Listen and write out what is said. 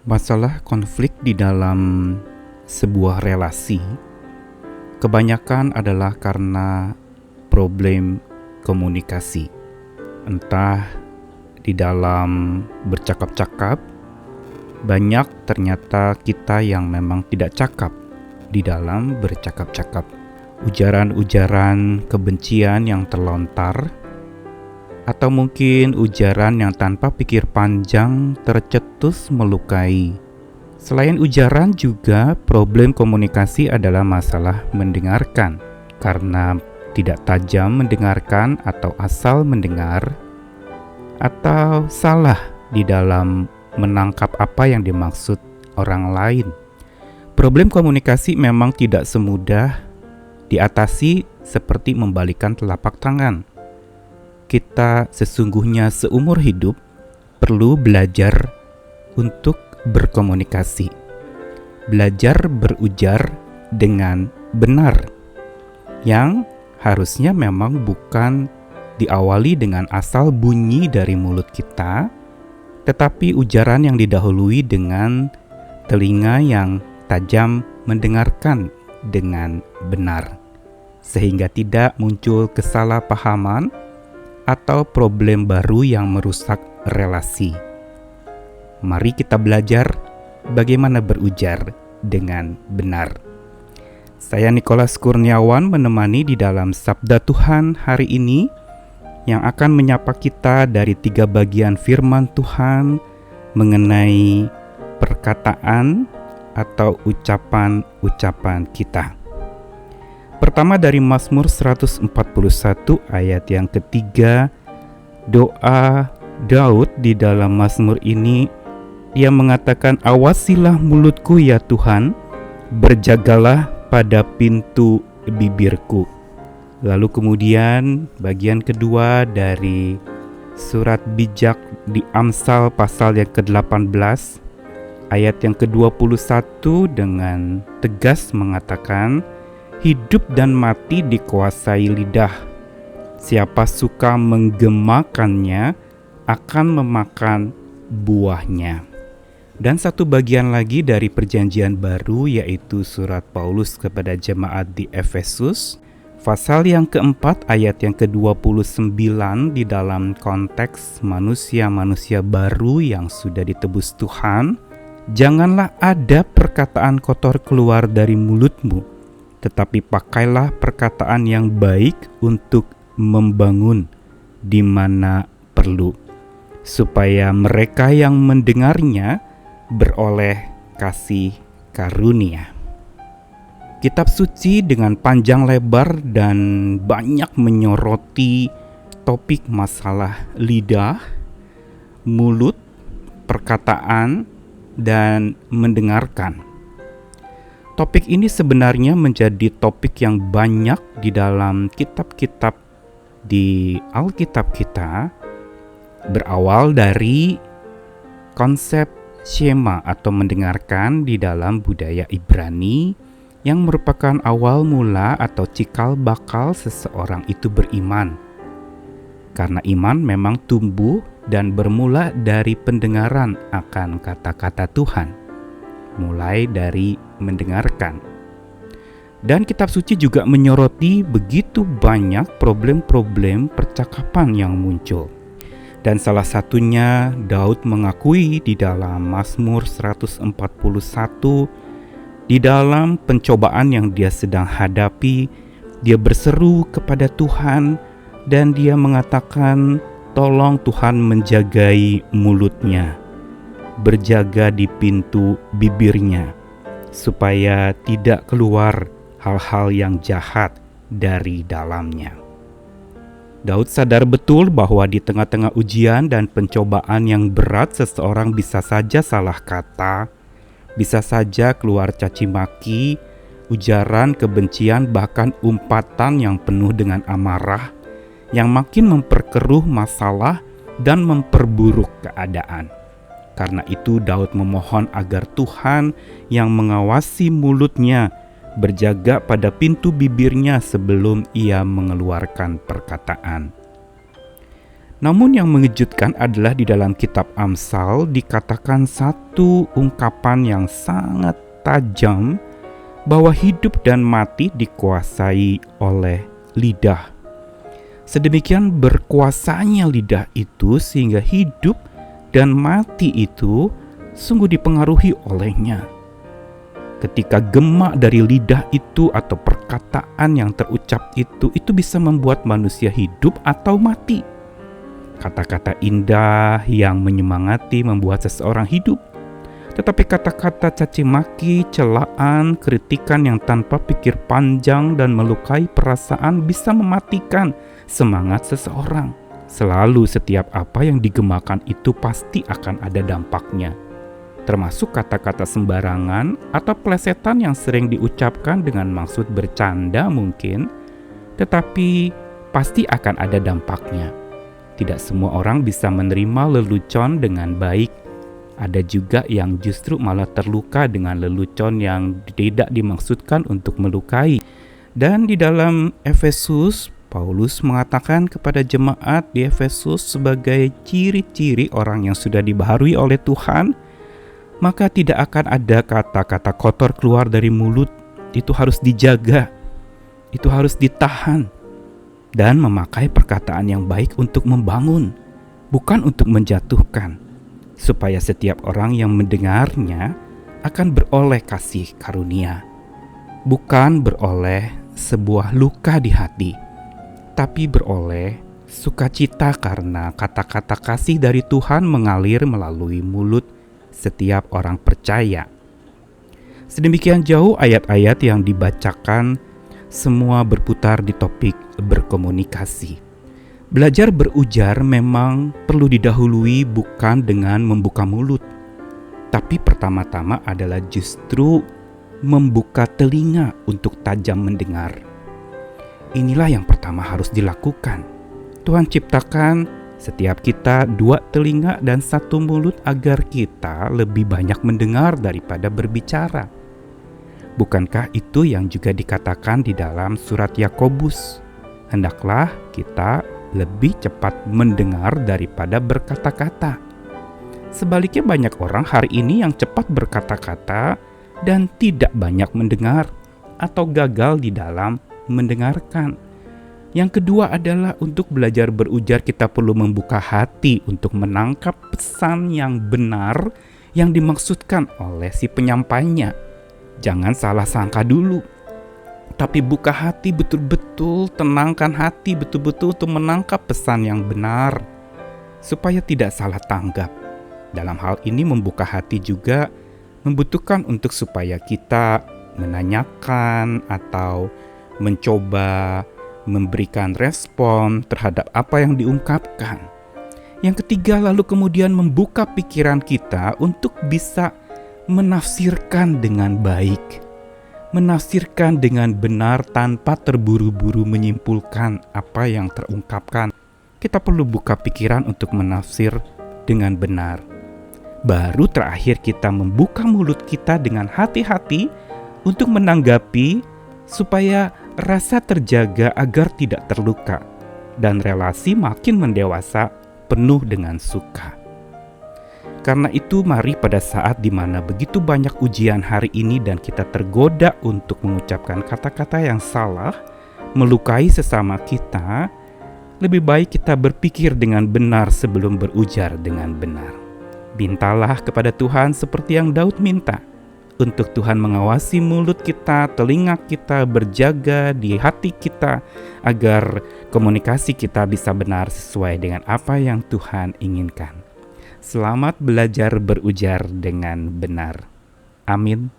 Masalah konflik di dalam sebuah relasi kebanyakan adalah karena problem komunikasi. Entah di dalam bercakap-cakap, banyak ternyata kita yang memang tidak cakap di dalam bercakap-cakap. Ujaran-ujaran kebencian yang terlontar, atau mungkin ujaran yang tanpa pikir panjang tercetus melukai. Selain ujaran juga problem komunikasi adalah masalah mendengarkan. Karena tidak tajam mendengarkan atau asal mendengar, atau salah di dalam menangkap apa yang dimaksud orang lain. Problem komunikasi memang tidak semudah diatasi seperti membalikkan telapak tangan. Kita sesungguhnya seumur hidup perlu belajar untuk berkomunikasi, belajar berujar dengan benar, yang harusnya memang bukan diawali dengan asal bunyi dari mulut kita, tetapi ujaran yang didahului dengan telinga yang tajam mendengarkan dengan benar, sehingga tidak muncul kesalahpahaman atau problem baru yang merusak relasi. Mari kita belajar bagaimana berujar dengan benar. Saya Nikolas Kurniawan menemani di dalam Sabda Tuhan hari ini yang akan menyapa kita dari 3 bagian firman Tuhan mengenai perkataan atau ucapan-ucapan kita. Pertama dari Mazmur 141 ayat yang ketiga, doa Daud di dalam Mazmur ini, dia mengatakan, "Awasilah mulutku ya Tuhan, berjagalah pada pintu bibirku." Lalu kemudian bagian kedua dari surat bijak di Amsal pasal yang ke-18 ayat yang ke-21 dengan tegas mengatakan, "Hidup dan mati dikuasai lidah. Siapa suka menggemakannya akan memakan buahnya." Dan satu bagian lagi dari perjanjian baru, yaitu surat Paulus kepada jemaat di Efesus, pasal yang keempat ayat yang ke-29 di dalam konteks manusia-manusia baru yang sudah ditebus Tuhan. "Janganlah ada perkataan kotor keluar dari mulutmu, tetapi pakailah perkataan yang baik untuk membangun di mana perlu, supaya mereka yang mendengarnya beroleh kasih karunia." Kitab suci dengan panjang lebar dan banyak menyoroti topik masalah lidah, mulut, perkataan, dan mendengarkan. Topik ini sebenarnya menjadi topik yang banyak di dalam kitab-kitab di Alkitab kita, berawal dari konsep shema atau mendengarkan di dalam budaya Ibrani, yang merupakan awal mula atau cikal bakal seseorang itu beriman. Karena iman memang tumbuh dan bermula dari pendengaran akan kata-kata Tuhan, mulai dari mendengarkan. Dan kitab suci juga menyoroti begitu banyak problem-problem percakapan yang muncul. Dan salah satunya Daud mengakui di dalam Mazmur 141, di dalam pencobaan yang dia sedang hadapi, dia berseru kepada Tuhan dan dia mengatakan, "Tolong Tuhan menjagai mulutnya, berjaga di pintu bibirnya, supaya tidak keluar hal-hal yang jahat dari dalamnya." Daud sadar betul bahwa di tengah-tengah ujian dan pencobaan yang berat, seseorang bisa saja salah kata, bisa saja keluar caci maki, ujaran kebencian, bahkan umpatan yang penuh dengan amarah, yang makin memperkeruh masalah dan memperburuk keadaan. Karena itu Daud memohon agar Tuhan yang mengawasi mulutnya berjaga pada pintu bibirnya sebelum ia mengeluarkan perkataan. Namun yang mengejutkan adalah di dalam kitab Amsal dikatakan satu ungkapan yang sangat tajam bahwa hidup dan mati dikuasai oleh lidah. Sedemikian berkuasanya lidah itu sehingga hidup dan mati itu sungguh dipengaruhi olehnya. Ketika gemak dari lidah itu atau perkataan yang terucap itu bisa membuat manusia hidup atau mati. Kata-kata indah yang menyemangati membuat seseorang hidup. Tetapi kata-kata caci maki, celaan, kritikan yang tanpa pikir panjang dan melukai perasaan bisa mematikan semangat seseorang. Selalu setiap apa yang digemakan itu pasti akan ada dampaknya. Termasuk kata-kata sembarangan atau plesetan yang sering diucapkan dengan maksud bercanda mungkin, tetapi pasti akan ada dampaknya. Tidak semua orang bisa menerima lelucon dengan baik. Ada juga yang justru malah terluka dengan lelucon yang tidak dimaksudkan untuk melukai. Dan di dalam Efesus, Paulus mengatakan kepada jemaat di Efesus sebagai ciri-ciri orang yang sudah dibaharui oleh Tuhan, maka tidak akan ada kata-kata kotor keluar dari mulut. Itu harus dijaga, itu harus ditahan, dan memakai perkataan yang baik untuk membangun, bukan untuk menjatuhkan, supaya setiap orang yang mendengarnya akan beroleh kasih karunia, bukan beroleh sebuah luka di hati, tapi beroleh sukacita karena kata-kata kasih dari Tuhan mengalir melalui mulut setiap orang percaya. Sedemikian jauh ayat-ayat yang dibacakan semua berputar di topik berkomunikasi. Belajar berujar memang perlu didahului bukan dengan membuka mulut, tapi pertama-tama adalah justru membuka telinga untuk tajam mendengar. Inilah yang pertama harus dilakukan. Tuhan ciptakan setiap kita 2 telinga dan 1 mulut agar kita lebih banyak mendengar daripada berbicara. Bukankah itu yang juga dikatakan di dalam surat Yakobus? Hendaklah kita lebih cepat mendengar daripada berkata-kata. Sebaliknya banyak orang hari ini yang cepat berkata-kata dan tidak banyak mendengar atau gagal di dalam mendengarkan. Yang kedua adalah untuk belajar berujar kita perlu membuka hati untuk menangkap pesan yang benar yang dimaksudkan oleh si penyampainya. Jangan salah sangka dulu, tapi buka hati betul-betul, tenangkan hati betul-betul untuk menangkap pesan yang benar, supaya tidak salah tanggap. Dalam hal ini membuka hati juga membutuhkan untuk supaya kita menanyakan atau mencoba memberikan respon terhadap apa yang diungkapkan. Yang ketiga, lalu kemudian membuka pikiran kita untuk bisa menafsirkan dengan baik, menafsirkan dengan benar tanpa terburu-buru menyimpulkan apa yang terungkapkan. Kita perlu buka pikiran untuk menafsir dengan benar. Baru terakhir kita membuka mulut kita dengan hati-hati untuk menanggapi supaya rasa terjaga agar tidak terluka dan relasi makin mendewasa penuh dengan suka. Karena itu mari pada saat di mana begitu banyak ujian hari ini dan kita tergoda untuk mengucapkan kata-kata yang salah, melukai sesama kita, lebih baik kita berpikir dengan benar sebelum berujar dengan benar. Mintalah kepada Tuhan seperti yang Daud minta, untuk Tuhan mengawasi mulut kita, telinga kita, berjaga di hati kita, agar komunikasi kita bisa benar sesuai dengan apa yang Tuhan inginkan. Selamat belajar berujar dengan benar. Amin.